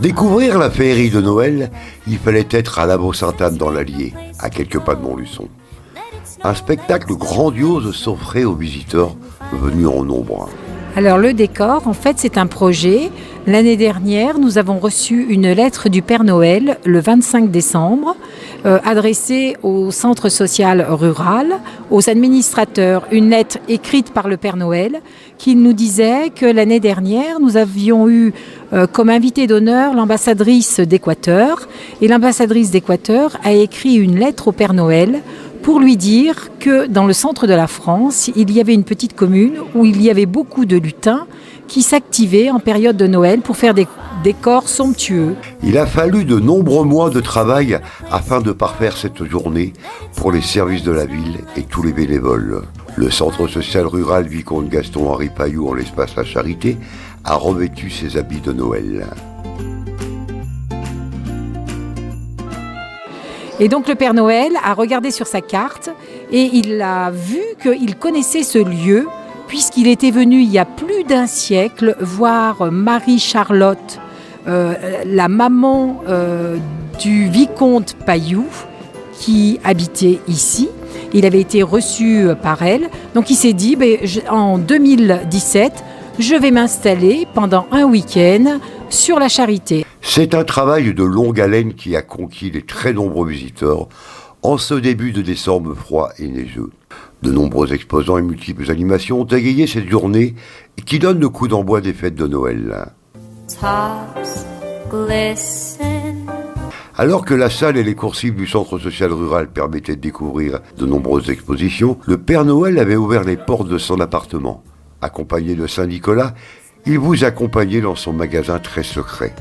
découvrir la féerie de Noël, il fallait être à Lavaux-Sainte-Anne dans l'Allier, à quelques pas de Montluçon. Un spectacle grandiose s'offrait aux visiteurs venus en nombre. Alors le décor, en fait, c'est un projet. L'année dernière, nous avons reçu une lettre du Père Noël le 25 décembre, adressée au centre social rural, aux administrateurs, une lettre écrite par le Père Noël qui nous disait que l'année dernière, nous avions eu comme invitée d'honneur l'ambassadrice d'Équateur. Et l'ambassadrice d'Équateur a écrit une lettre au Père Noël pour lui dire que dans le centre de la France, il y avait une petite commune où il y avait beaucoup de lutins qui s'activaient en période de Noël pour faire des décors somptueux. Il a fallu de nombreux mois de travail afin de parfaire cette journée pour les services de la ville et tous les bénévoles. Le centre social rural Vicomte Gaston-Henri Pailloux, en l'espace La Charité, a revêtu ses habits de Noël. Et donc le Père Noël a regardé sur sa carte et il a vu qu'il connaissait ce lieu puisqu'il était venu il y a plus d'1 siècle voir Marie-Charlotte, la maman du vicomte Pailloux qui habitait ici. Il avait été reçu par elle. Donc il s'est dit, en 2017, je vais m'installer pendant un week-end sur la Charité. C'est un travail de longue haleine qui a conquis les très nombreux visiteurs en ce début de décembre froid et neigeux. De nombreux exposants et multiples animations ont égayé cette journée qui donne le coup d'envoi des fêtes de Noël. Alors que la salle et les coursives du centre social rural permettaient de découvrir de nombreuses expositions, le Père Noël avait ouvert les portes de son appartement. Accompagné de Saint-Nicolas, il vous accompagnait dans son magasin très secret.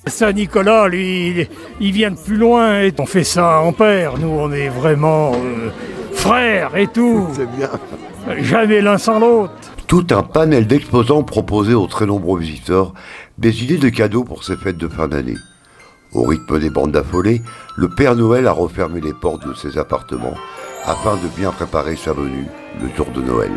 Saint-Nicolas, lui, il vient de plus loin et on fait ça en paire. Nous, on est vraiment frères et tout. C'est bien. Jamais l'un sans l'autre. Tout un panel d'exposants proposait aux très nombreux visiteurs des idées de cadeaux pour ces fêtes de fin d'année. Au rythme des bandes affolées, le Père Noël a refermé les portes de ses appartements afin de bien préparer sa venue le jour de Noël.